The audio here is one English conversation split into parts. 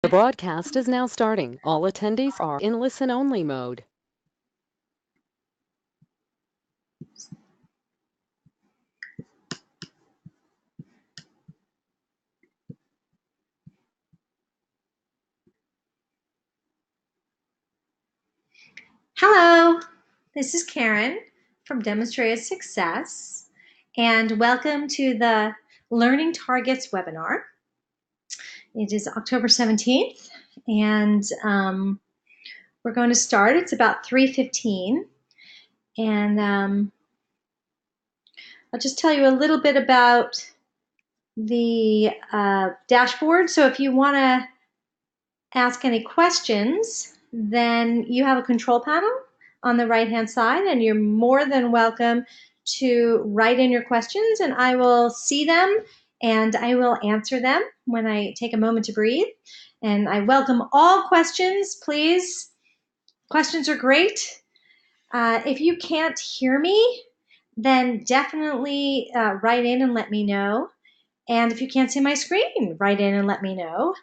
The broadcast is now starting. All attendees are in listen-only mode. Hello, this is Karen from Demonstrated Success, and welcome to the Learning Targets webinar. It is October 17th, and we're going to start. It's about 3:15, and I'll just tell you a little bit about the dashboard. So if you want to ask any questions, then you have a control panel on the right-hand side, and you're more than welcome to write in your questions, and I will see them and I will answer them when I take a moment to breathe. And I welcome all questions, please. Questions are great. If you can't hear me, then definitely write in and let me know. And if you can't see my screen, write in and let me know.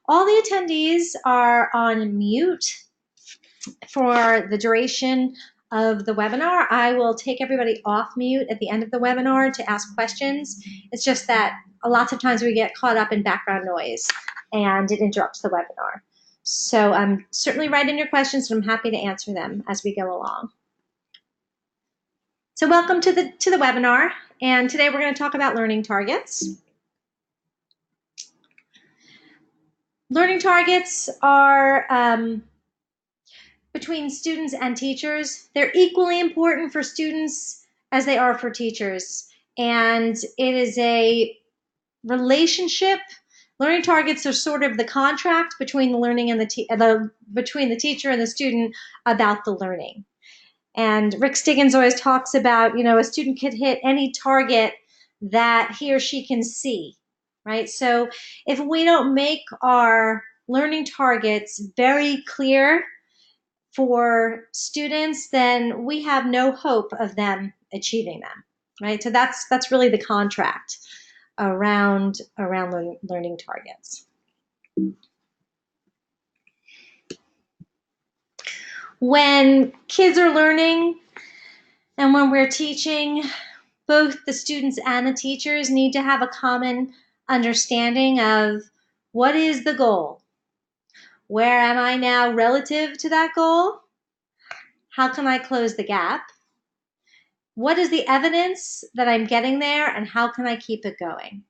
All the attendees are on mute for the duration of the webinar. I will take everybody off mute at the end of the webinar to ask questions. It's just that lots of times we get caught up in background noise and it interrupts the webinar. So certainly write in your questions and I'm happy to answer them as we go along. So welcome to the webinar, and today we're going to talk about learning targets. Learning targets are between students and teachers. They're equally important for students as they are for teachers. And it is a relationship. Learning targets are sort of the contract between the learning and between the teacher and the student about the learning. And Rick Stiggins always talks about, a student could hit any target that he or she can see, right? So if we don't make our learning targets very clear for students, then we have no hope of them achieving them, right? So that's really the contract around learning targets. When kids are learning and when we're teaching, both the students and the teachers need to have a common understanding of what is the goal? Where am I now relative to that goal? How can I close the gap? What is the evidence that I'm getting there, and how can I keep it going?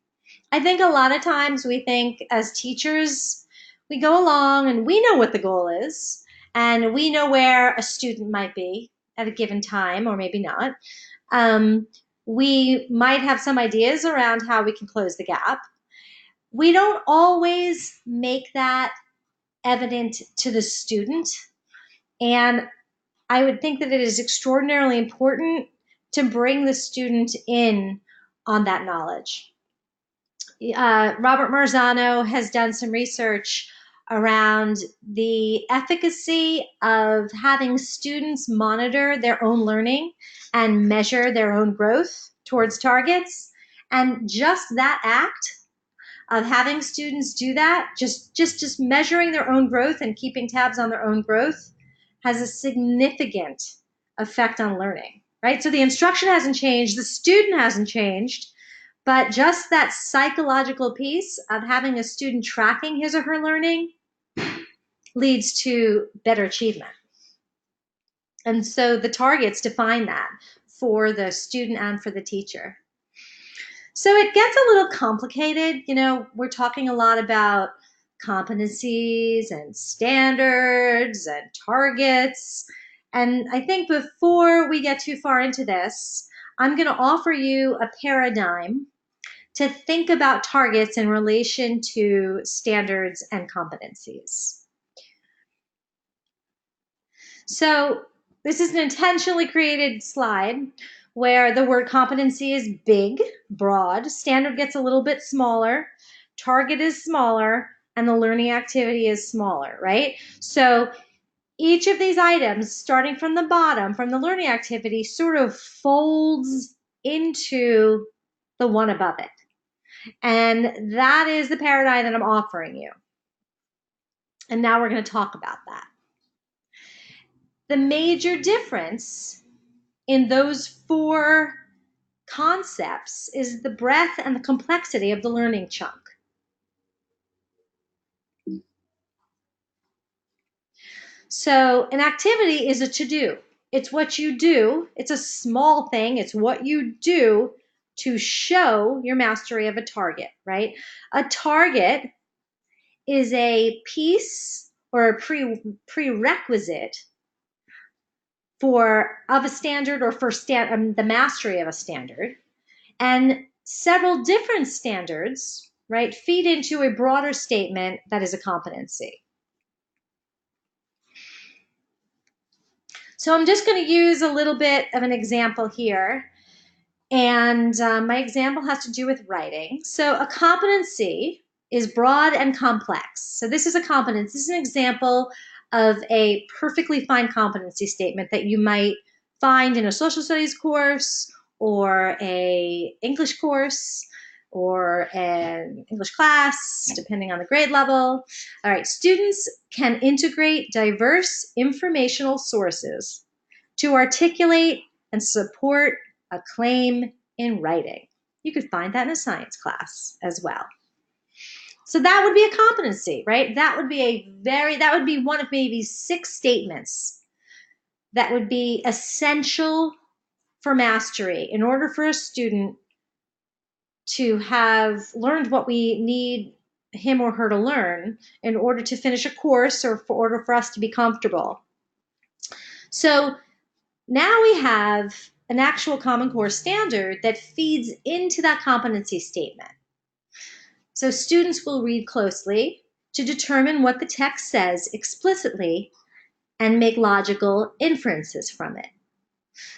I think a lot of times we think as teachers, we go along and we know what the goal is, and we know where a student might be at a given time, or maybe not. We might have some ideas around how we can close the gap. We don't always make that evident to the student, and I would think that it is extraordinarily important to bring the student in on that knowledge. Robert Marzano has done some research around the efficacy of having students monitor their own learning and measure their own growth towards targets. And just that act of having students do that, just measuring their own growth and keeping tabs on their own growth, has a significant effect on learning, right? So the instruction hasn't changed, the student hasn't changed, but just that psychological piece of having a student tracking his or her learning leads to better achievement. And so the targets define that for the student and for the teacher. So it gets a little complicated. We're talking a lot about competencies and standards and targets. And I think before we get too far into this, I'm going to offer you a paradigm to think about targets in relation to standards and competencies. So this is an intentionally created slide where the word competency is big, broad, standard gets a little bit smaller, target is smaller, and the learning activity is smaller, right? So each of these items, starting from the bottom, from the learning activity, sort of folds into the one above it. And that is the paradigm that I'm offering you. And now we're going to talk about that. The major difference in those 4 concepts is the breadth and the complexity of the learning chunk. So an activity is a to-do. It's what you do. It's a small thing. It's what you do to show your mastery of a target, right? A target is a piece or a prerequisite of a standard or for the mastery of a standard. And several different standards, right, feed into a broader statement that is a competency. So I'm just going to use a little bit of an example here. And my example has to do with writing. So a competency is broad and complex. So this is a competence. This is an example of a perfectly fine competency statement that you might find in a social studies course or a English course or an English class, depending on the grade level. All right, students can integrate diverse informational sources to articulate and support a claim in writing. You could find that in a science class as well. So that would be a competency, right? That would be one of maybe 6 statements that would be essential for mastery in order for a student to have learned what we need him or her to learn in order to finish a course or in order for us to be comfortable. So now we have an actual Common Core standard that feeds into that competency statement. So students will read closely to determine what the text says explicitly and make logical inferences from it.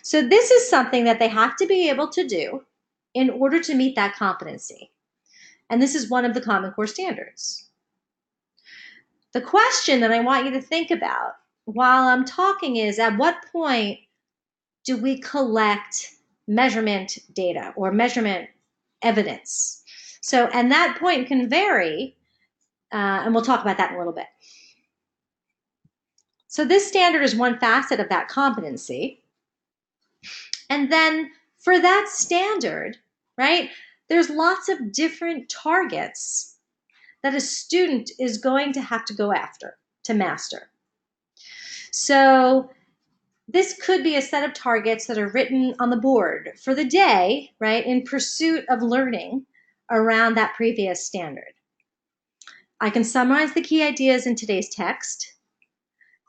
So this is something that they have to be able to do in order to meet that competency. And this is one of the Common Core standards. The question that I want you to think about while I'm talking is, at what point do we collect measurement data or measurement evidence? So, and that point can vary, and we'll talk about that in a little bit. So this standard is one facet of that competency. And then for that standard, right, there's lots of different targets that a student is going to have to go after to master. So this could be a set of targets that are written on the board for the day, right, in pursuit of learning around that previous standard. I can summarize the key ideas in today's text.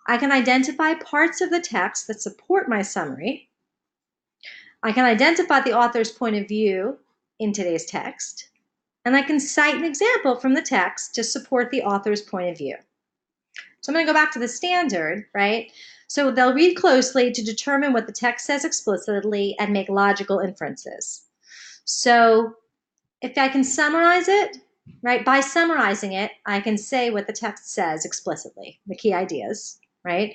I can identify parts of the text that support my summary. I can identify the author's point of view in today's text. And I can cite an example from the text to support the author's point of view. So I'm going to go back to the standard, right? So they'll read closely to determine what the text says explicitly and make logical inferences. So if I can summarize it, right, by summarizing it, I can say what the text says explicitly, the key ideas, right?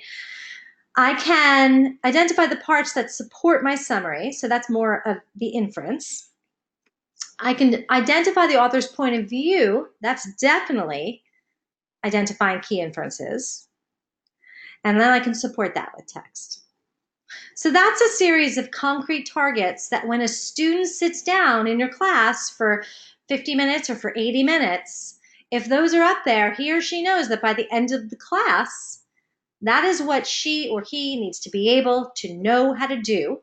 I can identify the parts that support my summary, so that's more of the inference. I can identify the author's point of view, that's definitely identifying key inferences. And then I can support that with text. So that's a series of concrete targets that when a student sits down in your class for 50 minutes or for 80 minutes, if those are up there, he or she knows that by the end of the class, that is what she or he needs to be able to know how to do,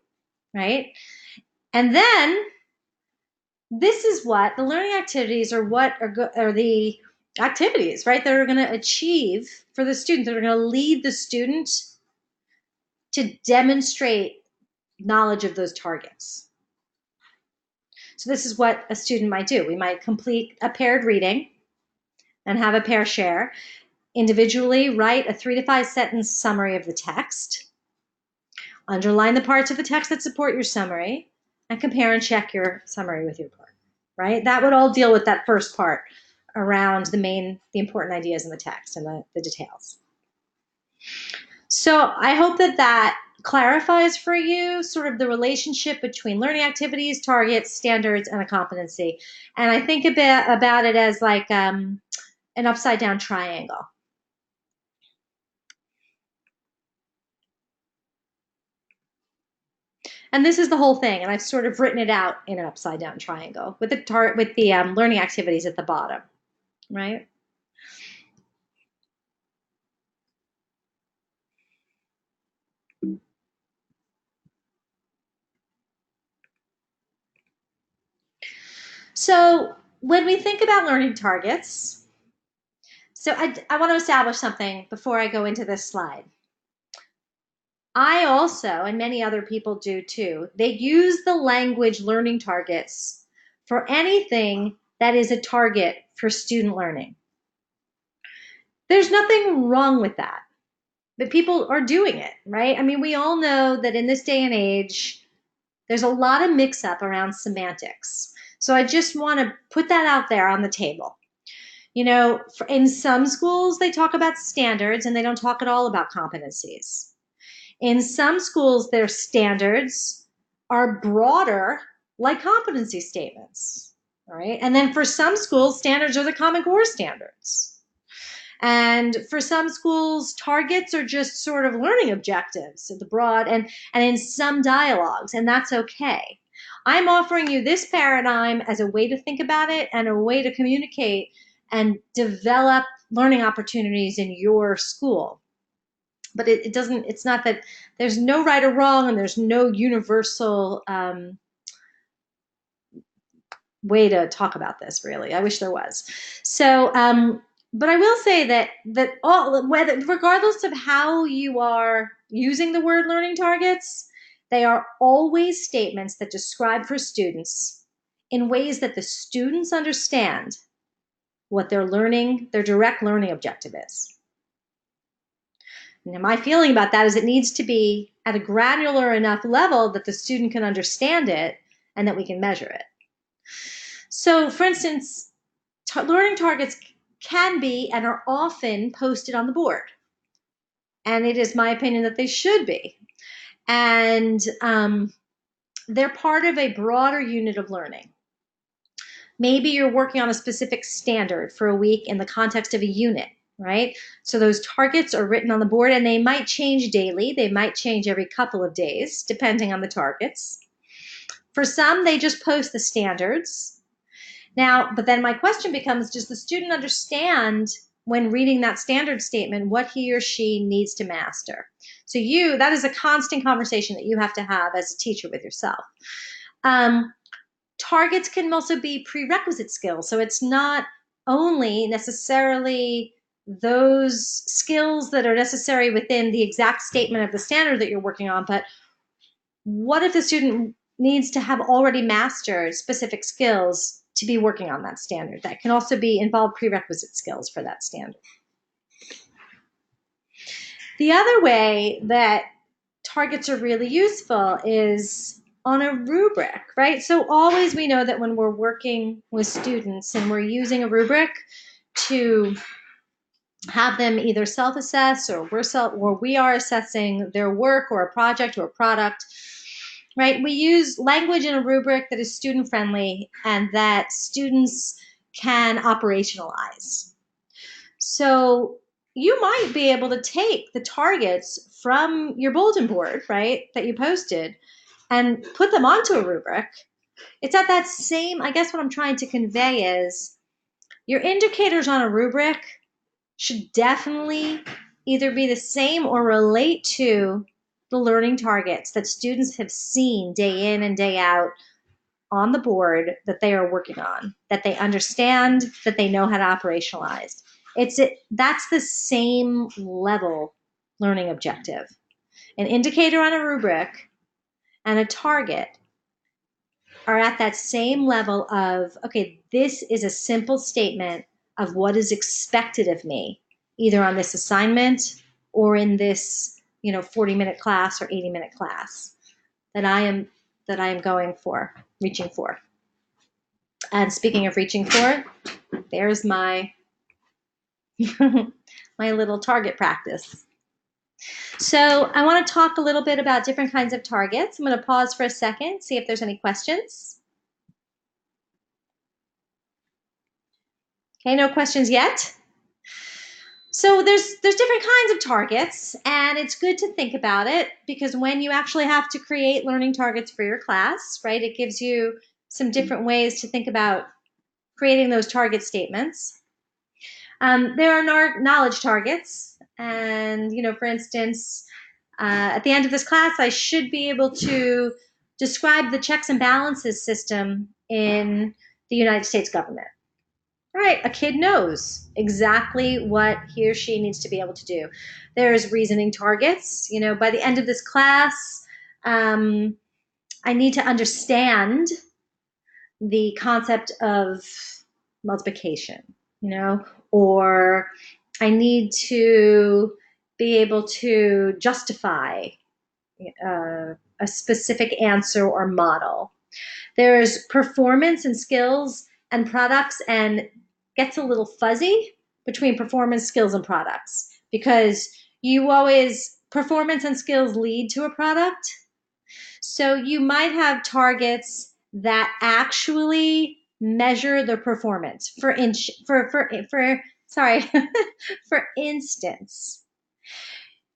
right? And then this is what the learning activities are the activities, right, that are going to achieve for the student, that are going to lead the student to demonstrate knowledge of those targets. So this is what a student might do. We might complete a paired reading and have a pair share. Individually write a 3 to 5 sentence summary of the text. Underline the parts of the text that support your summary and compare and check your summary with your part, right? That would all deal with that first part around the important ideas in the text and the details. So I hope that clarifies for you sort of the relationship between learning activities, targets, standards, and a competency. And I think a bit about it as like an upside down triangle. And this is the whole thing. And I've sort of written it out in an upside down triangle with the learning activities at the bottom, right? So when we think about learning targets, so I want to establish something before I go into this slide. I also, and many other people do too, they use the language learning targets for anything that is a target for student learning. There's nothing wrong with that, but people are doing it, right? I mean, we all know that in this day and age, there's a lot of mix up around semantics. So I just want to put that out there on the table. You know, in some schools, they talk about standards and they don't talk at all about competencies. In some schools, their standards are broader, like competency statements. All right. And then for some schools, standards are the Common Core standards. And for some schools, targets are just sort of learning objectives at the broad and in some dialogues, and that's okay. I'm offering you this paradigm as a way to think about it and a way to communicate and develop learning opportunities in your school. But it's not that there's no right or wrong and there's no universal way to talk about this, really. I wish there was. So, but I will say that regardless of how you are using the word learning targets, they are always statements that describe for students in ways that the students understand what their direct learning objective is. Now, my feeling about that is it needs to be at a granular enough level that the student can understand it and that we can measure it. So, for instance, learning targets can be and are often posted on the board. And it is my opinion that they should be. And they're part of a broader unit of learning. Maybe you're working on a specific standard for a week in the context of a unit, right? So those targets are written on the board and they might change daily. They might change every couple of days, depending on the targets. For some, they just post the standards. Now, but then my question becomes, does the student understand when reading that standard statement what he or she needs to master? So that is a constant conversation that you have to have as a teacher with yourself. Targets can also be prerequisite skills. So it's not only necessarily those skills that are necessary within the exact statement of the standard that you're working on, but what if the student needs to have already mastered specific skills to be working on that standard? That can also involve prerequisite skills for that standard. The other way that targets are really useful is on a rubric, right? So always we know that when we're working with students and we're using a rubric to have them either self-assess or we are assessing their work or a project or a product, right? We use language in a rubric that is student-friendly and that students can operationalize. So you might be able to take the targets from your bulletin board, right, that you posted and put them onto a rubric. It's at that same, I guess what I'm trying to convey is your indicators on a rubric should definitely either be the same or relate to the learning targets that students have seen day in and day out on the board that they are working on, that they understand, that they know how to operationalize. That's the same level learning objective. An indicator on a rubric and a target are at that same level of, okay, this is a simple statement of what is expected of me, either on this assignment or in this, 40-minute class or 80-minute class that I am reaching for. And speaking of reaching for, there's my my little target practice. So I want to talk a little bit about different kinds of targets. I'm going to pause for a second, see if there's any questions. Okay, no questions yet. So there's different kinds of targets, and it's good to think about it because when you actually have to create learning targets for your class, right, it gives you some different ways to think about creating those target statements. There are knowledge targets, and for instance, at the end of this class, I should be able to describe the checks and balances system in the United States government. All right, a kid knows exactly what he or she needs to be able to do. There's reasoning targets. By the end of this class, I need to understand the concept of multiplication, or I need to be able to justify a specific answer or model. There's performance and skills and products, and gets a little fuzzy between performance, skills, and products because performance and skills lead to a product. So you might have targets that actually measure the performance. For instance,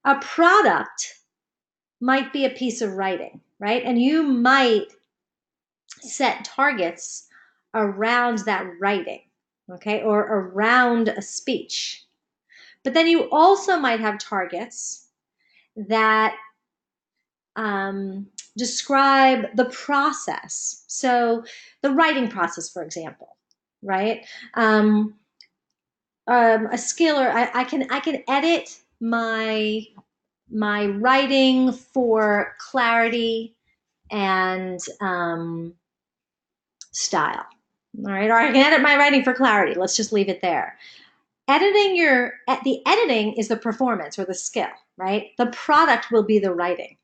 a product might be a piece of writing, right? And you might set targets around that writing, okay, or around a speech. But then you also might have targets that describe the process. So the writing process, for example, right? A skill, or I can edit my writing for clarity and style. All right, or I can edit my writing for clarity. Let's just leave it there. The editing is the performance or the skill, right? The product will be the writing.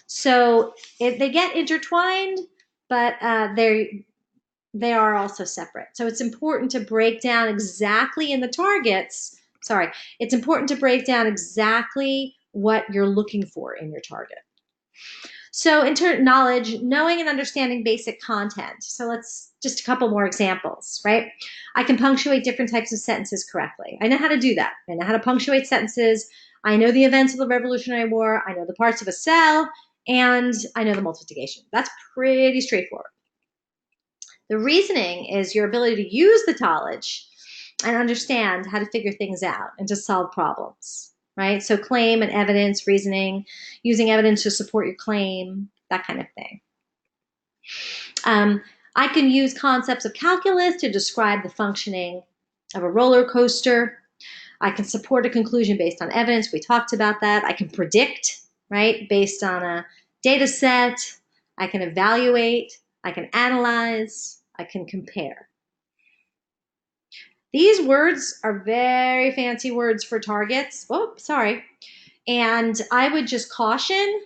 So they get intertwined, but they are also separate. So it's important to break down exactly in the targets. Sorry, it's important to break down exactly what you're looking for in your target. So knowledge, knowing and understanding basic content. So let's just a couple more examples, right? I can punctuate different types of sentences correctly. I know how to do that. I know how to punctuate sentences. I know the events of the Revolutionary War. I know the parts of a cell, and I know the multiplication. That's pretty straightforward. The reasoning is your ability to use the knowledge and understand how to figure things out and to solve problems, right? So claim and evidence, reasoning, using evidence to support your claim, that kind of thing. I can use concepts of calculus to describe the functioning of a roller coaster. I can support a conclusion based on evidence. We talked about that. I can predict, right, based on a data set. I can evaluate. I can analyze. I can compare. These words are very fancy words for targets. Oh, sorry. And I would just caution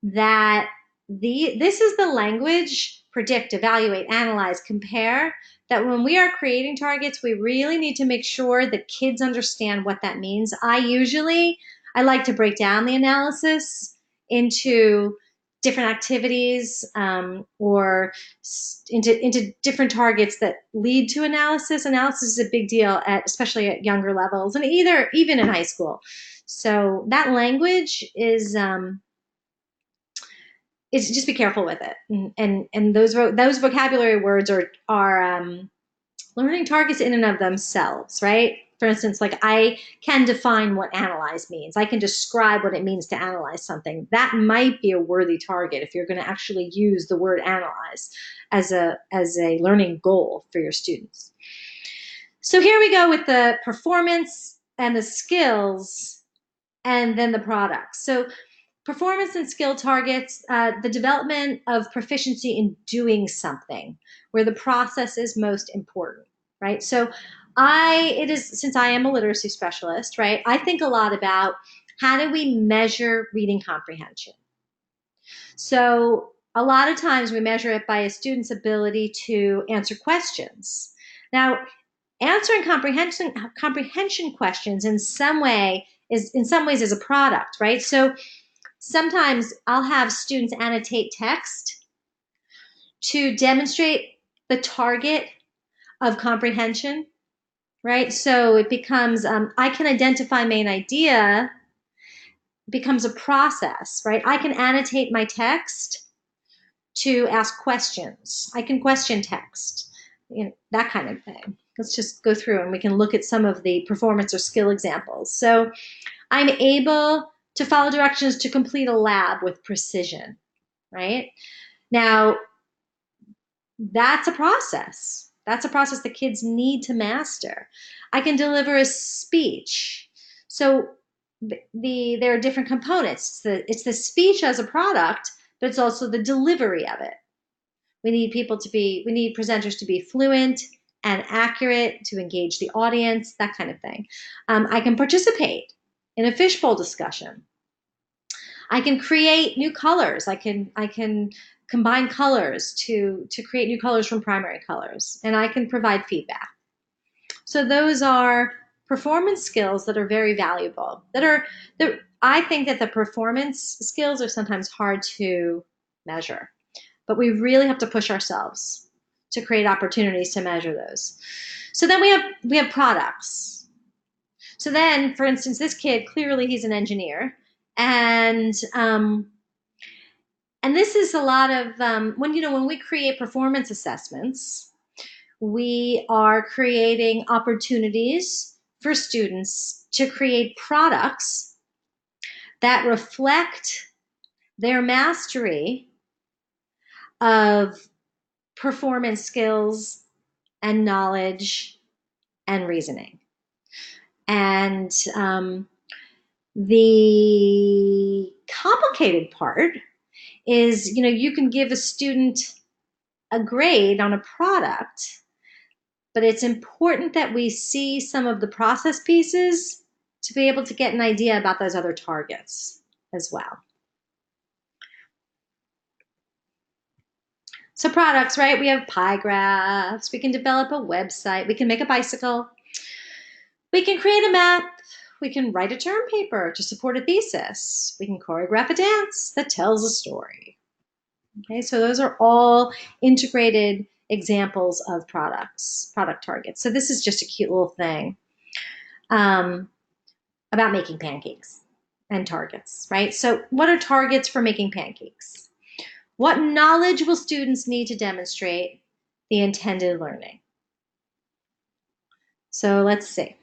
that this is the language, predict, evaluate, analyze, compare, that when we are creating targets, we really need to make sure that kids understand what that means. I like to break down the analysis into different activities or into different targets that lead to analysis. Analysis is a big deal, especially at younger levels, and even in high school. So that language is just be careful with it, and those vocabulary words are learning targets in and of themselves, right? For instance, like I can define what analyze means. I can describe what it means to analyze something. That might be a worthy target if you're going to actually use the word analyze as a learning goal for your students. So here we go with the performance and the skills and then the products. So performance and skill targets, the development of proficiency in doing something where the process is most important, right? So since I am a literacy specialist, right, I think a lot about how do we measure reading comprehension. So a lot of times we measure it by a student's ability to answer questions. Now, answering comprehension questions in some ways is a product, right? So sometimes I'll have students annotate text to demonstrate the target of comprehension. right? So it becomes, I can identify main idea, becomes a process, right? I can annotate my text to ask questions. I can question text, that kind of thing. Let's just go through and we can look at some of the performance or skill examples. So I'm able to follow directions to complete a lab with precision, right? Now, that's a process. That's a process that kids need to master. I can deliver a speech. So there are different components. It's the speech as a product, but it's also the delivery of it. We need presenters to be fluent and accurate to engage the audience, that kind of thing. I can participate in a fishbowl discussion. I can create new colors. I can combine colors to create new colors from primary colors, and I can provide feedback. So those are performance skills that are very valuable. I think that the performance skills are sometimes hard to measure, but we really have to push ourselves to create opportunities to measure those. So then we have products. So then, for instance, this kid, clearly he's an engineer, and this is a lot of when we create performance assessments, we are creating opportunities for students to create products that reflect their mastery of performance skills and knowledge and reasoning. And the complicated part is, you can give a student a grade on a product, but it's important that we see some of the process pieces to be able to get an idea about those other targets as well. So products, right? We have pie graphs. We can develop a website. We can make a bicycle. We can create a map. We can write a term paper to support a thesis. We can choreograph a dance that tells a story. Okay, so those are all integrated examples of product targets. So this is just a cute little thing about making pancakes and targets, right? So what are targets for making pancakes? What knowledge will students need to demonstrate the intended learning? So let's see.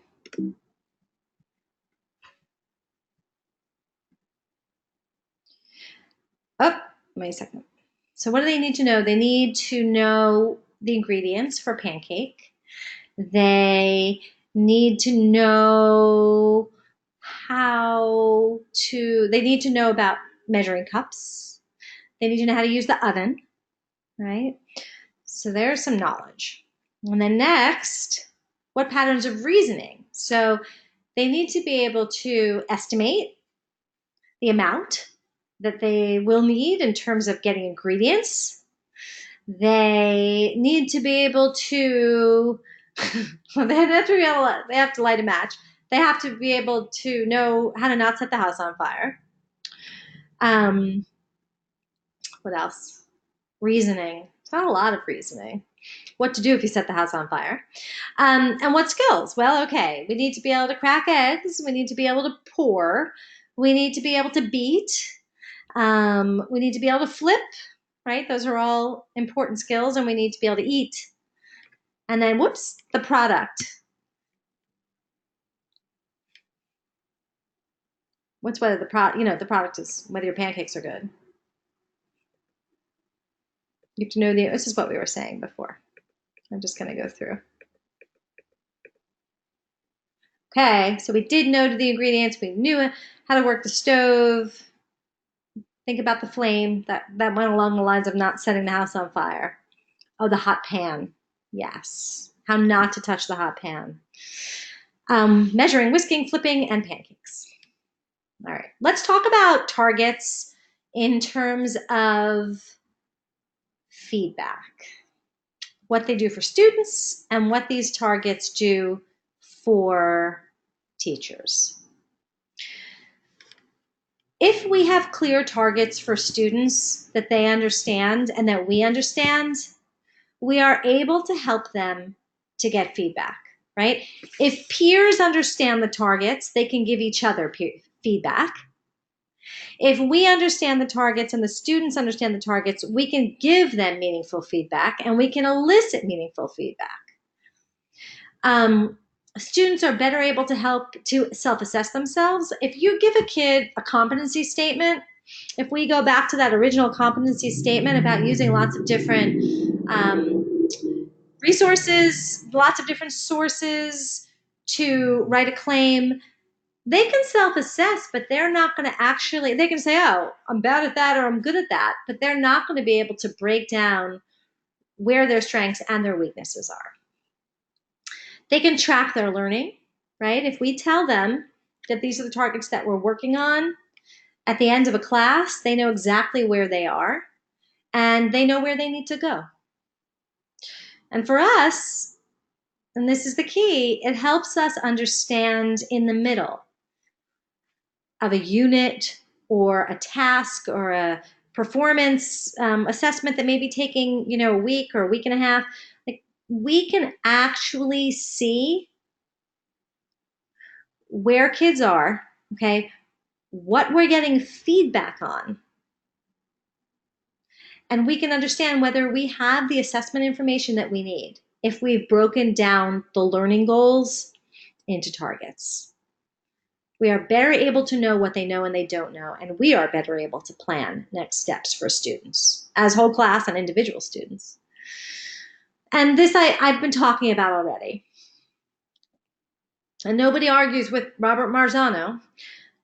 Oh, wait a second. So what do they need to know? They need to know the ingredients for pancake. They need to know they need to know about measuring cups. They need to know how to use the oven, right? So there's some knowledge. And then next, what patterns of reasoning? So they need to be able to estimate the amount that they will need in terms of getting ingredients. They need to be able to, they have to light a match. They have to be able to know how to not set the house on fire. What else? Reasoning. It's not a lot of reasoning. What to do if you set the house on fire. And what skills? Well, okay, we need to be able to crack eggs. We need to be able to pour. We need to be able to beat. We need to be able to flip, right? Those are all important skills, and we need to be able to eat. And then, whoops, the product. What's whether the product is whether your pancakes are good. You have to know this is what we were saying before. I'm just going to go through. Okay, so we did know the ingredients. We knew how to work the stove. Think about the flame. That went along the lines of not setting the house on fire. Oh, the hot pan. Yes. How not to touch the hot pan. Measuring, whisking, flipping, and pancakes. All right, let's talk about targets in terms of feedback. What they do for students and what these targets do for teachers. If we have clear targets for students that they understand and that we understand, we are able to help them to get feedback, right? If peers understand the targets, they can give each other feedback. If we understand the targets and the students understand the targets, we can give them meaningful feedback and we can elicit meaningful feedback. Students are better able to help to self-assess themselves. If you give a kid a competency statement, if we go back to that original competency statement about using lots of different resources, lots of different sources to write a claim, they can self-assess, but they're not going to actually, they can say, oh, I'm bad at that or I'm good at that, but they're not going to be able to break down where their strengths and their weaknesses are. They can track their learning, right? If we tell them that these are the targets that we're working on, at the end of a class, they know exactly where they are and they know where they need to go. And for us, and this is the key, it helps us understand in the middle of a unit or a task or a performance assessment that may be taking, a week or a week and a half. Like, we can actually see where kids are, okay, what we're getting feedback on, and we can understand whether we have the assessment information that we need if we've broken down the learning goals into targets. We are better able to know what they know and they don't know, and we are better able to plan next steps for students as whole class and individual students. And this I've been talking about already. And nobody argues with Robert Marzano,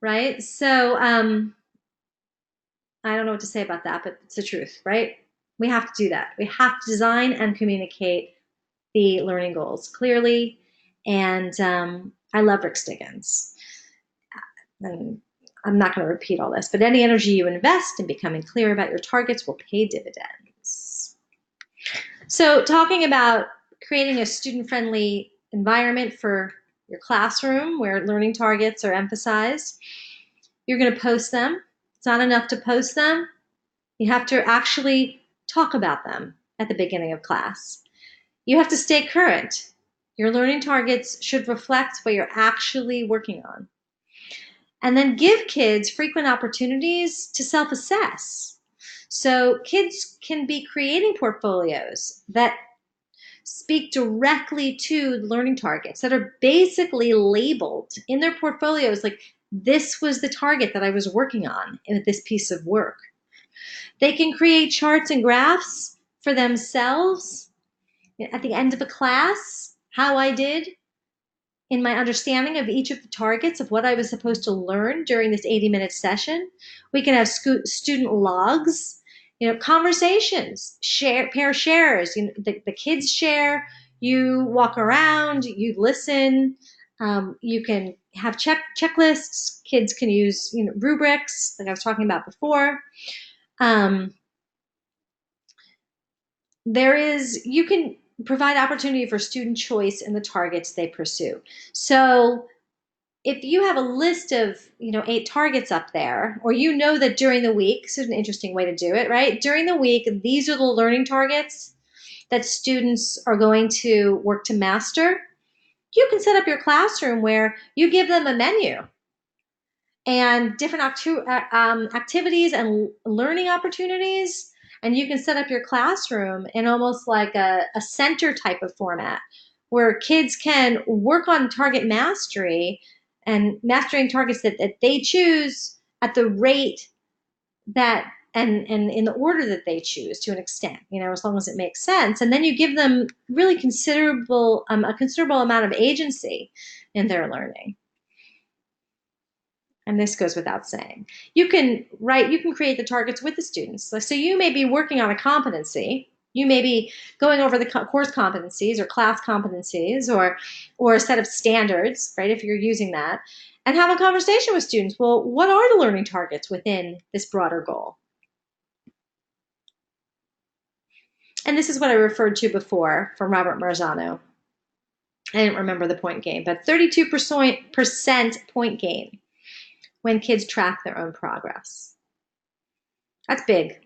right? So I don't know what to say about that, but it's the truth, right? We have to do that. We have to design and communicate the learning goals clearly. And I love Rick Stiggins. And I'm not going to repeat all this, but any energy you invest in becoming clear about your targets will pay dividends. So talking about creating a student-friendly environment for your classroom where learning targets are emphasized, you're going to post them. It's not enough to post them. You have to actually talk about them at the beginning of class. You have to stay current. Your learning targets should reflect what you're actually working on. And then give kids frequent opportunities to self-assess. So kids can be creating portfolios that speak directly to learning targets that are basically labeled in their portfolios like, this was the target that I was working on in this piece of work. They can create charts and graphs for themselves at the end of a class, how I did in my understanding of each of the targets of what I was supposed to learn during this 80-minute session. We can have student logs, conversations, pair shares, the kids share, you walk around, you listen, you can have checklists, kids can use rubrics like I was talking about before. You can provide opportunity for student choice in the targets they pursue. So if you have a list of 8 targets up there, or that during the week, this is an interesting way to do it, right? During the week, these are the learning targets that students are going to work to master. You can set up your classroom where you give them a menu and different activities and learning opportunities. And you can set up your classroom in almost like a center type of format where kids can work on target mastery and mastering targets that they choose at the rate that and in the order that they choose to an extent, as long as it makes sense. And then you give them really a considerable amount of agency in their learning. And this goes without saying. You can create the targets with the students. So you may be working on a competency. You may be going over the course competencies or class competencies or a set of standards, right, if you're using that, and have a conversation with students. Well, what are the learning targets within this broader goal? And this is what I referred to before from Robert Marzano. I didn't remember the point gain, but 32% point gain when kids track their own progress. That's big.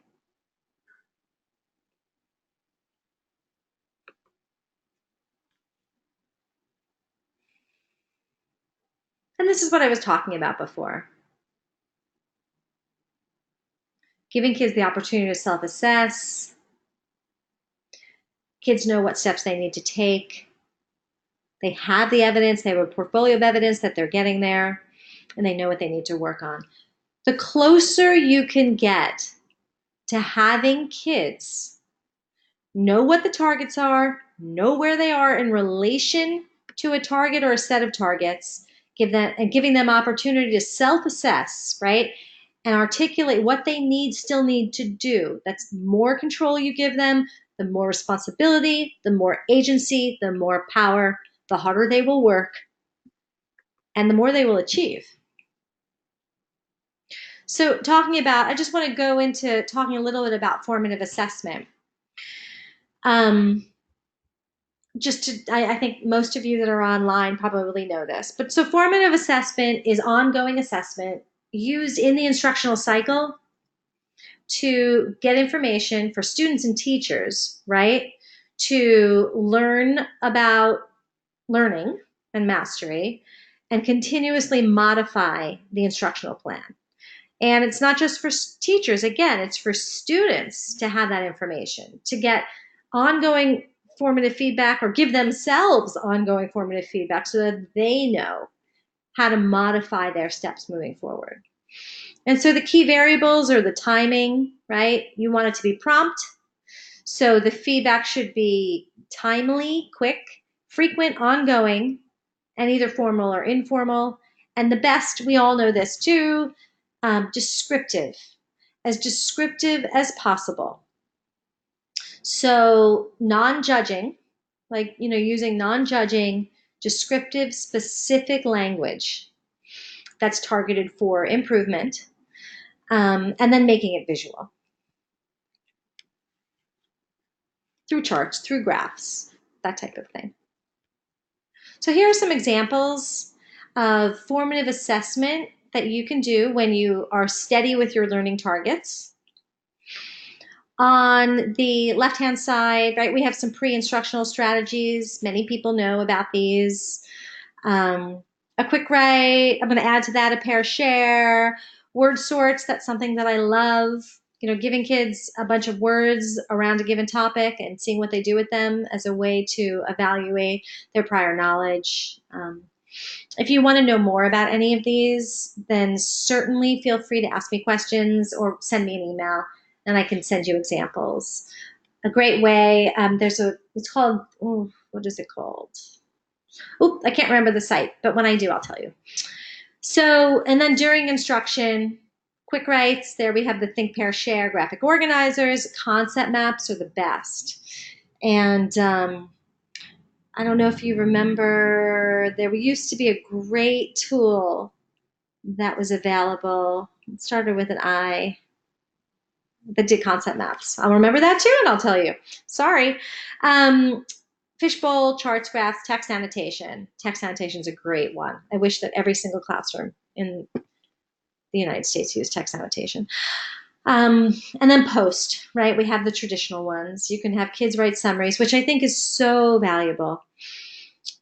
And this is what I was talking about before. Giving kids the opportunity to self-assess. Kids know what steps they need to take. They have the evidence. They have a portfolio of evidence that they're getting there, and they know what they need to work on. The closer you can get to having kids know what the targets are, know where they are in relation to a target or a set of targets, giving them opportunity to self-assess, right? And articulate what they still need to do. That's more control you give them, the more responsibility, the more agency, the more power, the harder they will work, and the more they will achieve. So I just want to go into talking a little bit about formative assessment. I think most of you that are online probably know this, but so formative assessment is ongoing assessment used in the instructional cycle to get information for students and teachers, right? To learn about learning and mastery and continuously modify the instructional plan. And it's not just for teachers, again, it's for students to have that information, to get ongoing formative feedback or give themselves ongoing formative feedback so that they know how to modify their steps moving forward. And so the key variables are the timing, right? You want it to be prompt. So the feedback should be timely, quick, frequent, ongoing, and either formal or informal. And the best, we all know this too, descriptive as possible. So non-judging, like, using non-judging, descriptive, specific language that's targeted for improvement, and then making it visual through charts, through graphs, that type of thing. So here are some examples of formative assessment that you can do when you are steady with your learning targets. On the left-hand side, right, we have some pre-instructional strategies. Many people know about these. A quick write, I'm going to add to that a pair share, word sorts, that's something that I love. Giving kids a bunch of words around a given topic and seeing what they do with them as a way to evaluate their prior knowledge. If you want to know more about any of these, then certainly feel free to ask me questions or send me an email and I can send you examples. A great way, it's called, what is it called? I can't remember the site, but when I do, I'll tell you. So, and then during instruction, quick writes, there we have the think, pair, share, graphic organizers, concept maps are the best. And I don't know if you remember, there used to be a great tool that was available. It started with an I that did concept maps. I'll remember that too, and I'll tell you. Sorry. Fishbowl, charts, graphs, text annotation. Text annotation is a great one. I wish that every single classroom in the United States used text annotation. And then post, right? We have the traditional ones. You can have kids write summaries, which I think is so valuable.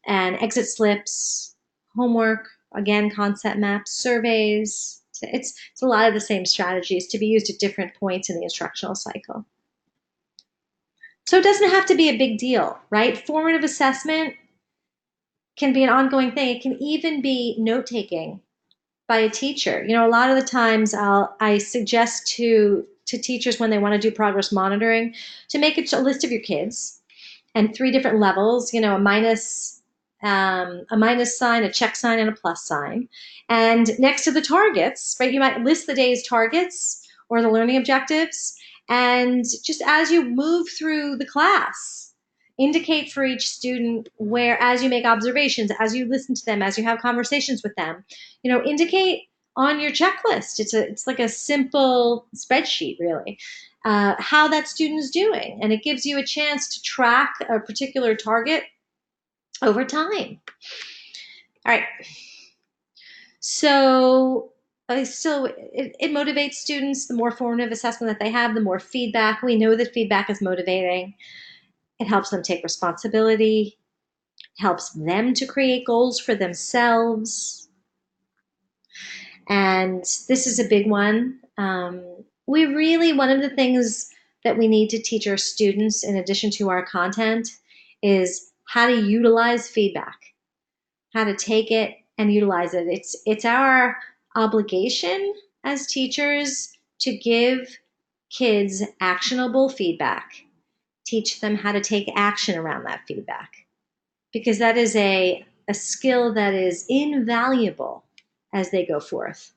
And exit slips, homework, again, concept maps, surveys. It's a lot of the same strategies to be used at different points in the instructional cycle. So it doesn't have to be a big deal, right? Formative assessment can be an ongoing thing. It can even be note-taking by a teacher. A lot of the times I suggest to teachers when they want to do progress monitoring to make a list of your kids and 3 different levels, a minus sign, a check sign, and a plus sign. And next to the targets, right, you might list the day's targets or the learning objectives. And just as you move through the class, indicate for each student where, as you make observations, as you listen to them, as you have conversations with them, indicate on your checklist. It's like a simple spreadsheet, really, how that student's doing. And it gives you a chance to track a particular target over time. All right. So it motivates students. The more formative assessment that they have, the more feedback. We know that feedback is motivating. It helps them take responsibility, helps them to create goals for themselves. And this is a big one. One of the things that we need to teach our students, in addition to our content, is how to utilize feedback, how to take it and utilize it. It's our obligation as teachers to give kids actionable feedback, teach them how to take action around that feedback, because that is a skill that is invaluable as they go forth.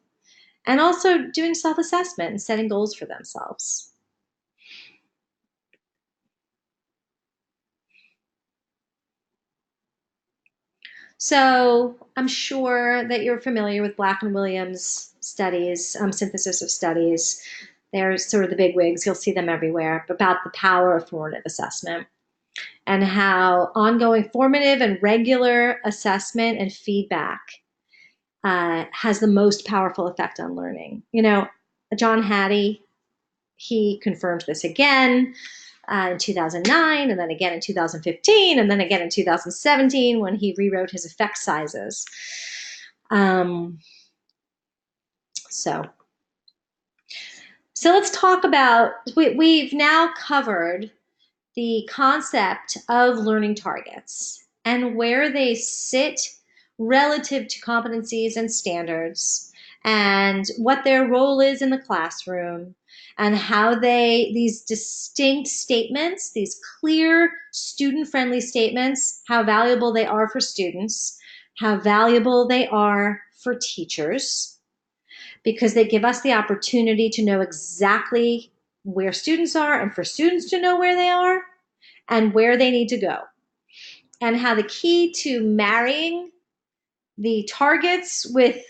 And also doing self-assessment and setting goals for themselves. So I'm sure that you're familiar with Black and Williams studies, synthesis of studies. They're sort of the big wigs. You'll see them everywhere about the power of formative assessment and how ongoing formative and regular assessment and feedback has the most powerful effect on learning. You know, John Hattie, he confirmed this again in 2009, and then again in 2015, and then again in 2017 when he rewrote his effect sizes. So let's talk about, we've now covered the concept of learning targets and where they sit relative to competencies and standards, and what their role is in the classroom, and how these distinct statements, these clear student-friendly statements, how valuable they are for students, how valuable they are for teachers, because they give us the opportunity to know exactly where students are and for students to know where they are and where they need to go. And how the key to marrying the targets with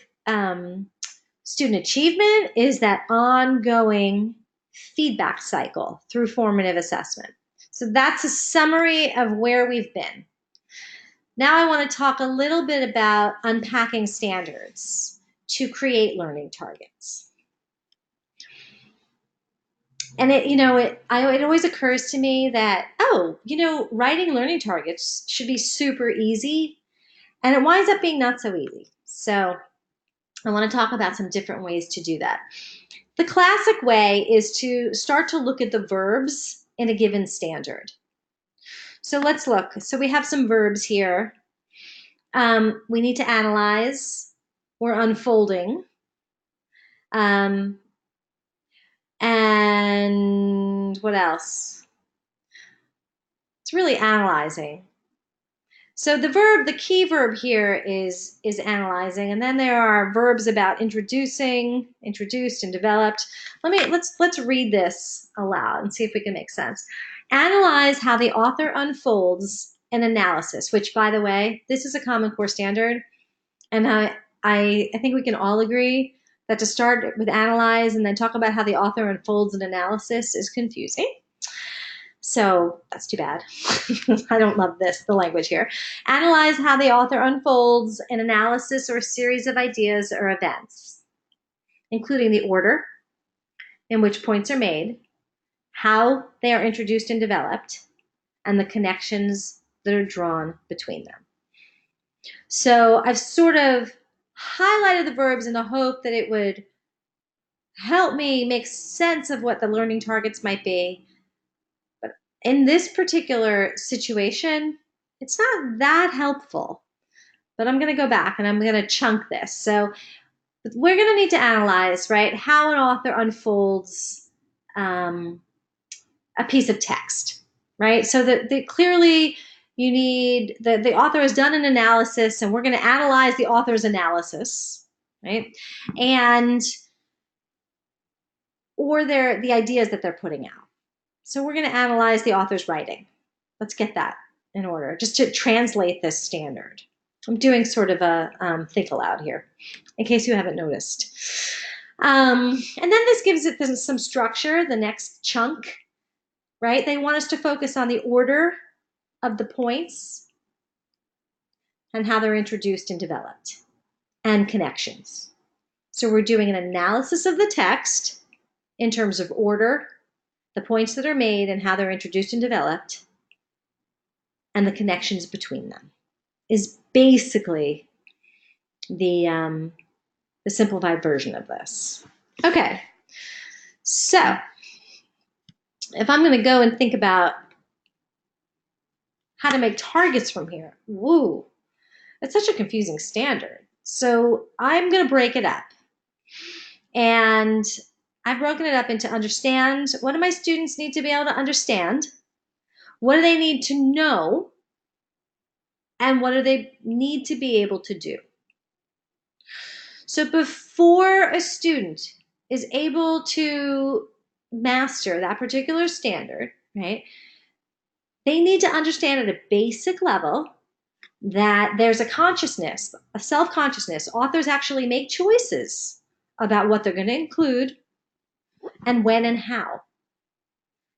student achievement is that ongoing feedback cycle through formative assessment. So that's a summary of where we've been. Now I want to talk a little bit about unpacking standards to create learning targets. And it always occurs to me that, writing learning targets should be super easy, and it winds up being not so easy. So I want to talk about some different ways to do that. The classic way is to start to look at the verbs in a given standard. So let's look. So we have some verbs here. We need to analyze. We're unfolding. And what else? It's really analyzing. So the key verb here is analyzing, and then there are verbs about introducing, introduced, and developed. Let's read this aloud and see if we can make sense. Analyze how the author unfolds an analysis, which, by the way, this is a Common Core standard, and I think we can all agree that to start with analyze and then talk about how the author unfolds an analysis is confusing. So that's too bad. I don't love the language here. Analyze how the author unfolds an analysis or a series of ideas or events, including the order in which points are made, how they are introduced and developed, and the connections that are drawn between them. So I've sort of highlighted the verbs in the hope that it would help me make sense of what the learning targets might be. In this particular situation, it's not that helpful, but I'm going to go back and I'm going to chunk this. So we're going to need to analyze, right, how an author unfolds a piece of text, right? So that clearly you need, the author has done an analysis, and we're going to analyze the author's analysis, right? Or the ideas that they're putting out. So we're going to analyze the author's writing. Let's get that in order, just to translate this standard. I'm doing sort of a think aloud here, in case you haven't noticed. And then this gives it some structure, the next chunk, right? They want us to focus on the order of the points and how they're introduced and developed, and connections. So we're doing an analysis of the text in terms of order, the points that are made and how they're introduced and developed, and the connections between them is basically the the simplified version of this. Okay, so if I'm going to go and think about how to make targets from here, woo, it's such a confusing standard. So I'm going to break it up. And I've broken it up into understand. What do my students need to be able to understand? What do they need to know? And what do they need to be able to do? So before a student is able to master that particular standard, right, they need to understand at a basic level that there's a consciousness, a self-consciousness. Authors actually make choices about what they're going to include and when and how,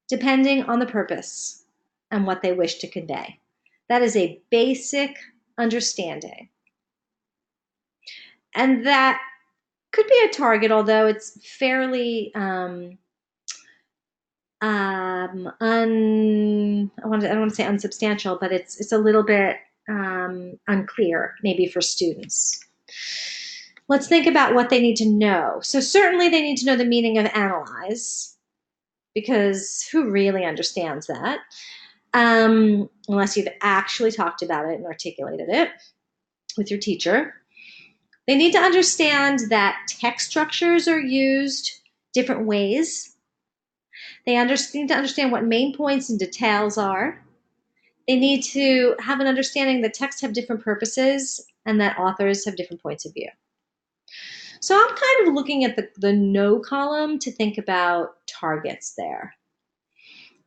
depending on the purpose and what they wish to convey. That is a basic understanding. And that could be a target, although it's fairly I don't want to say unsubstantial, but it's a little bit unclear maybe for students. Let's think about what they need to know. So certainly they need to know the meaning of analyze, because who really understands that? Unless you've actually talked about it and articulated it with your teacher. They need to understand that text structures are used different ways. They need to understand what main points and details are. They need to have an understanding that texts have different purposes and that authors have different points of view. So I'm kind of looking at the no column to think about targets there.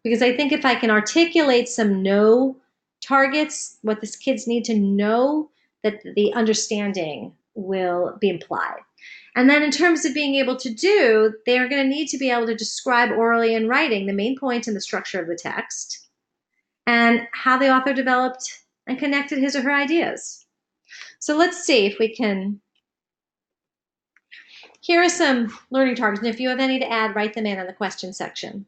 Because I think if I can articulate some no targets, what the kids need to know, that the understanding will be implied. And then in terms of being able to do, they're going to need to be able to describe orally in writing the main point and the structure of the text and how the author developed and connected his or her ideas. So let's see if we can. Here are some learning targets, and if you have any to add, write them in the question section.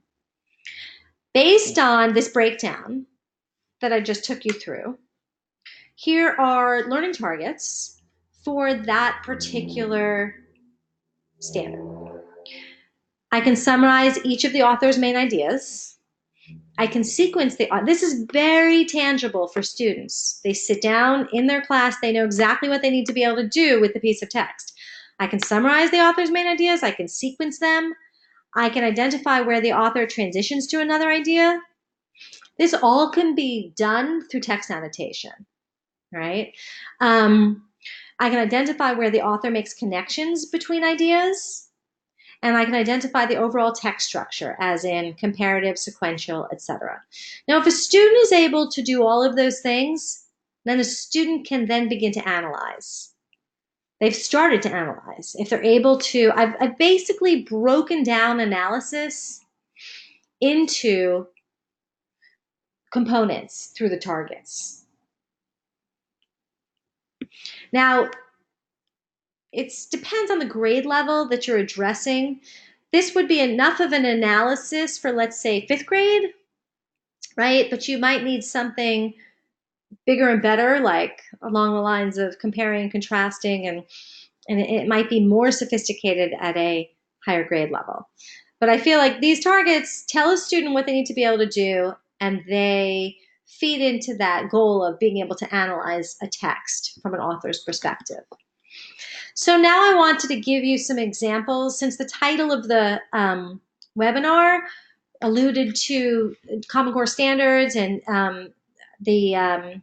Based on this breakdown that I just took you through, here are learning targets for that particular standard. I can summarize each of the author's main ideas. I can sequence this is very tangible for students. They sit down in their class, they know exactly what they need to be able to do with the piece of text. I can summarize the author's main ideas, I can sequence them, I can identify where the author transitions to another idea. This all can be done through text annotation, right? I can identify where the author makes connections between ideas, and I can identify the overall text structure, as in comparative, sequential, etc. Now, if a student is able to do all of those things, then the student can then begin to analyze. They've started to analyze. If they're able to, I've basically broken down analysis into components through the targets. Now, it depends on the grade level that you're addressing. This would be enough of an analysis for, let's say, 5th grade, right? But you might need something bigger and better, like along the lines of comparing and contrasting, and it might be more sophisticated at a higher grade level. But I feel like these targets tell a student what they need to be able to do, and they feed into that goal of being able to analyze a text from an author's perspective. So now I wanted to give you some examples, since the title of the webinar alluded to Common Core standards and the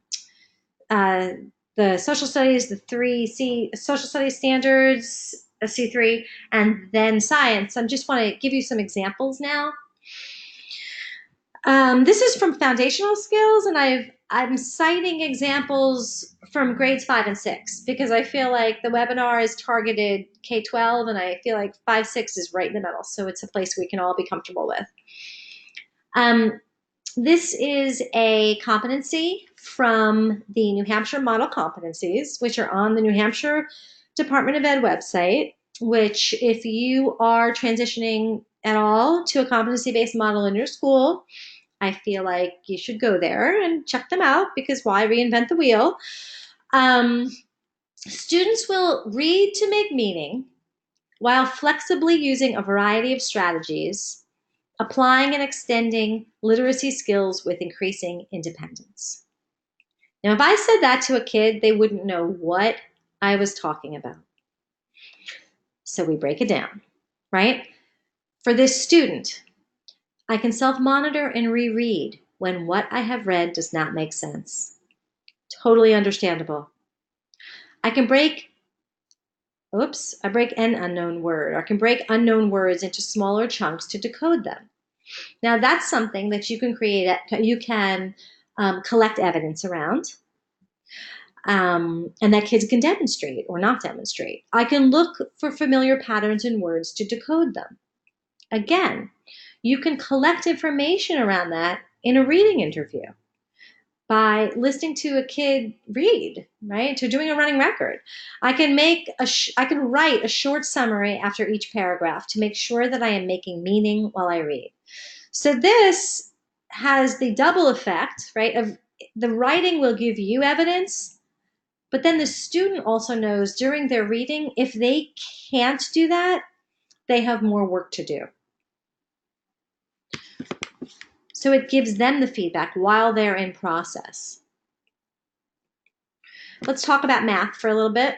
social studies, the 3 social studies standards, C3, and then science. I just want to give you some examples now. This is from foundational skills, and I'm citing examples from grades 5 and 6 because I feel like the webinar is targeted K-12, and I feel like 5-6 is right in the middle, so it's a place we can all be comfortable with. This is a competency from the New Hampshire Model Competencies, which are on the New Hampshire Department of Ed website, which if you are transitioning at all to a competency-based model in your school, I feel like you should go there and check them out, because why reinvent the wheel? Students will read to make meaning while flexibly using a variety of strategies, applying and extending literacy skills with increasing independence. Now, if I said that to a kid, they wouldn't know what I was talking about. So we break it down, right? For this student, I can self-monitor and reread when what I have read does not make sense. Totally understandable. I break an unknown word, or I can break unknown words into smaller chunks to decode them. Now that's something that you can collect evidence around, and that kids can demonstrate or not demonstrate. I can look for familiar patterns in words to decode them. Again, you can collect information around that in a reading interview by listening to a kid read, right? To doing a running record. I can write a short summary after each paragraph to make sure that I am making meaning while I read. So this has the double effect, right? Of the writing will give you evidence, but then the student also knows during their reading, if they can't do that, they have more work to do. So it gives them the feedback while they're in process. Let's talk about math for a little bit.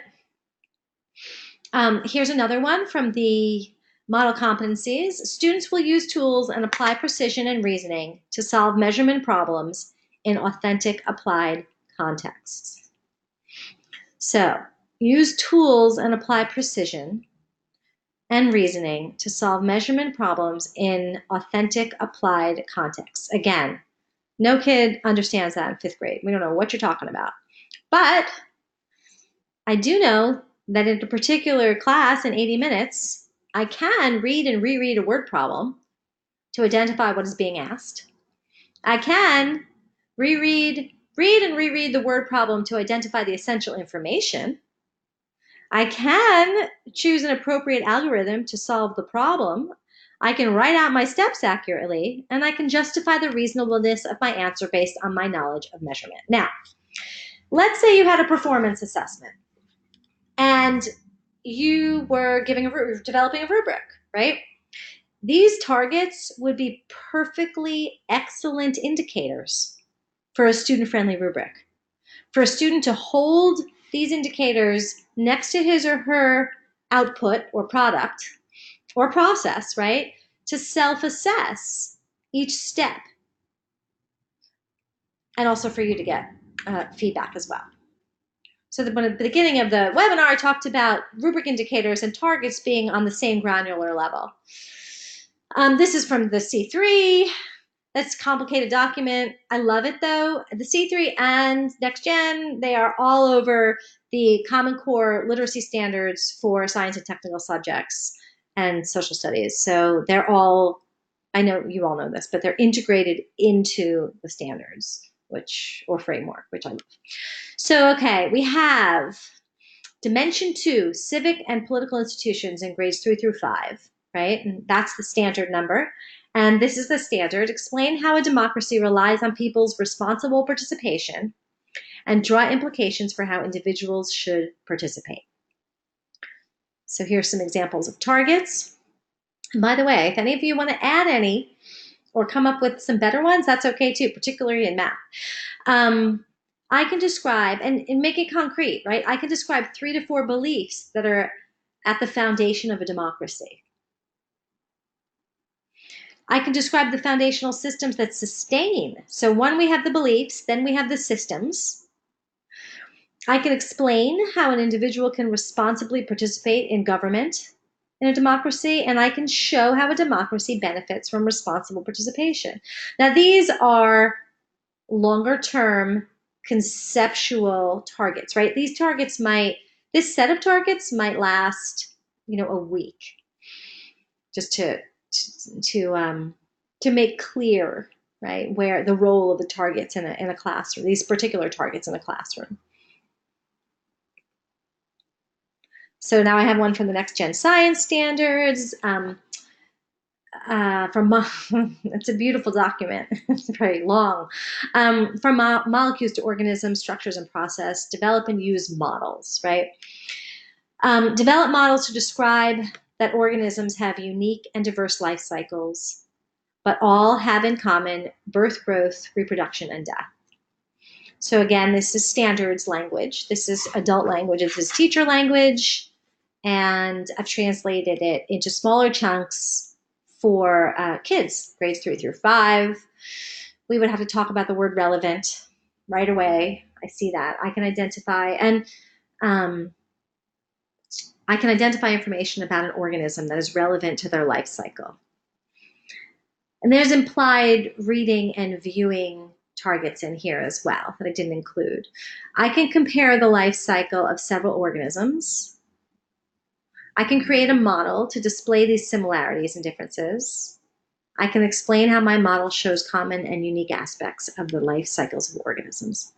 Here's another one from the model competencies. Students will use tools and apply precision and reasoning to solve measurement problems in authentic applied contexts. So use tools and apply precision and reasoning to solve measurement problems in authentic applied contexts. Again, no kid understands that in 5th grade. We don't know what you're talking about. But I do know that in a particular class in 80 minutes, I can read and reread a word problem to identify what is being asked. I can read and reread the word problem to identify the essential information. I can choose an appropriate algorithm to solve the problem. I can write out my steps accurately, and I can justify the reasonableness of my answer based on my knowledge of measurement. Now, let's say you had a performance assessment and you were developing a rubric, right? These targets would be perfectly excellent indicators for a student-friendly rubric. For a student to hold these indicators next to his or her output or product or process, right? To self-assess each step. And also for you to get feedback as well. So at the beginning of the webinar, I talked about rubric indicators and targets being on the same granular level. This is from the C3. That's a complicated document. I love it though. The C3 and NextGen, they are all over the Common Core literacy standards for science and technical subjects and social studies. So they're all, I know you all know this, but they're integrated into the standards, or framework, which I love. So, okay, we have Dimension 2, Civic and Political Institutions in grades 3 through 5, right? And that's the standard number. And this is the standard. Explain how a democracy relies on people's responsible participation and draw implications for how individuals should participate. So here's some examples of targets. And by the way, if any of you want to add any or come up with some better ones, that's okay too, particularly in math. I can describe, and make it concrete, right? I can describe 3 to 4 beliefs that are at the foundation of a democracy. I can describe the foundational systems that sustain. So one, we have the beliefs, then we have the systems. I can explain how an individual can responsibly participate in government in a democracy, and I can show how a democracy benefits from responsible participation. Now, these are longer-term conceptual targets, right? This set of targets might last, a week, just to make clear, right, where the role of the targets in a classroom, these particular targets in a classroom. So now I have one from the Next Gen Science Standards. it's a beautiful document. It's very long. From molecules to organisms, structures, and process, develop and use models, right? Develop models to describe that organisms have unique and diverse life cycles, but all have in common birth, growth, reproduction, and death. So again, this is standards language. This is adult language. This is teacher language. And I've translated it into smaller chunks for kids, grades 3 through 5. We would have to talk about the word relevant right away. I see that. I can identify information about an organism that is relevant to their life cycle. And there's implied reading and viewing targets in here as well that I didn't include. I can compare the life cycle of several organisms. I can create a model to display these similarities and differences. I can explain how my model shows common and unique aspects of the life cycles of organisms.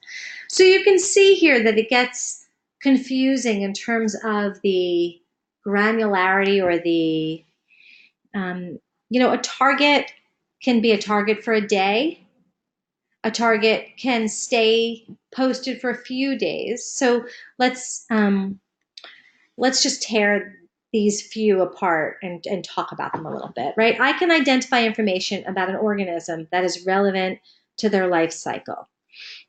So you can see here that it gets confusing in terms of the granularity or the, a target can be a target for a day. A target can stay posted for a few days. So let's just tear these few apart and talk about them a little bit, right? I can identify information about an organism that is relevant to their life cycle.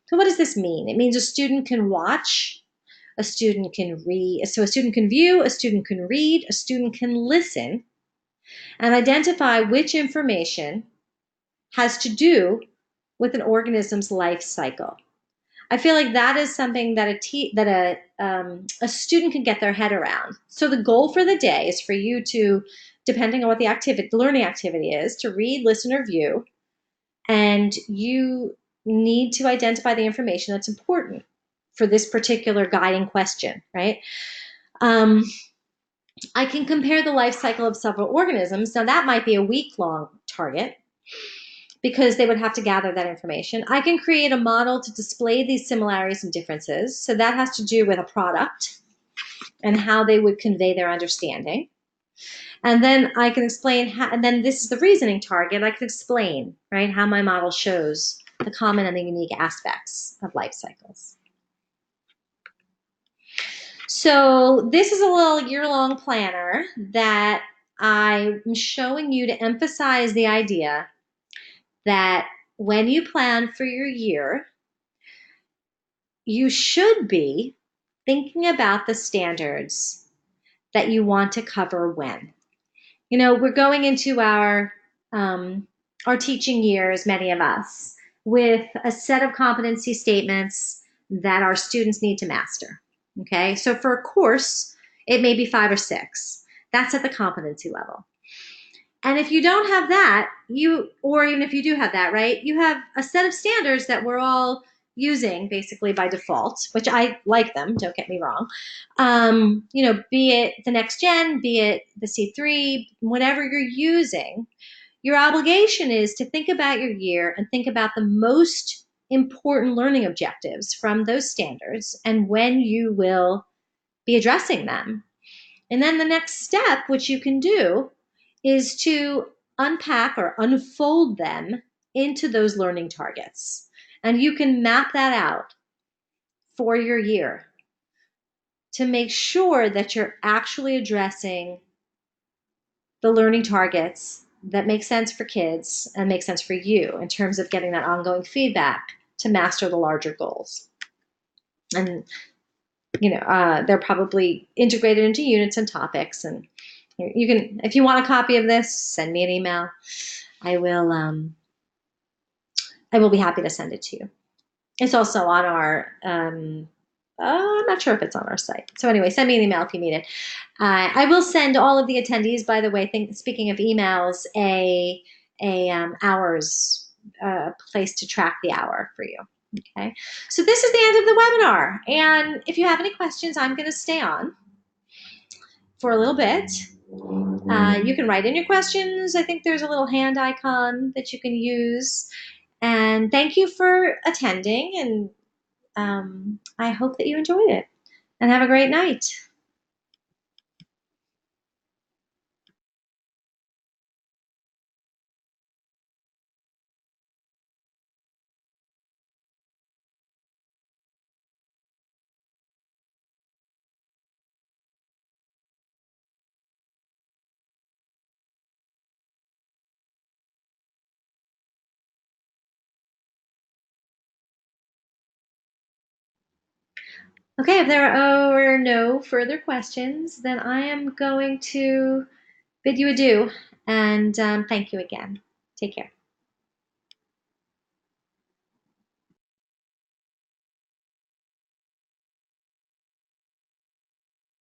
So what does this mean? It means a student can watch, a student can read, so a student can view, a student can read, a student can listen, and identify which information has to do with an organism's life cycle. I feel like that is something that a student can get their head around. So the goal for the day is for you to, depending on what the learning activity is, to read, listen, or view, and you need to identify the information that's important for this particular guiding question, right? I can compare the life cycle of several organisms. Now that might be a week-long target, because they would have to gather that information. I can create a model to display these similarities and differences. So that has to do with a product and how they would convey their understanding. And then I can explain how, and then this is the reasoning target. I can explain, right, how my model shows the common and the unique aspects of life cycles. So this is a little year-long planner that I'm showing you to emphasize the idea that when you plan for your year, you should be thinking about the standards that you want to cover when. We're going into our teaching years, many of us, with a set of competency statements that our students need to master. Okay, so for a course, it may be 5 or 6. That's at the competency level. And if you don't have that, or even if you do have that, right, you have a set of standards that we're all using basically by default, which I like them, don't get me wrong. Be it the next gen, be it the C3, whatever you're using, your obligation is to think about your year and think about the most important learning objectives from those standards and when you will be addressing them. And then the next step, which you can do, is to unpack or unfold them into those learning targets. And you can map that out for your year to make sure that you're actually addressing the learning targets that make sense for kids and make sense for you in terms of getting that ongoing feedback to master the larger goals. And, they're probably integrated into units and topics. And you can, if you want a copy of this, send me an email. I will be happy to send it to you. It's also on our, I'm not sure if it's on our site. So anyway, send me an email if you need it. I will send all of the attendees, by the way, speaking of emails, a hours place to track the hour for you. Okay, so this is the end of the webinar. And if you have any questions, I'm going to stay on for a little bit. You can write in your questions. I think there's a little hand icon that you can use. And thank you for attending. And I hope that you enjoyed it. And have a great night. Okay, if there are no further questions, then I am going to bid you adieu and thank you again. Take care.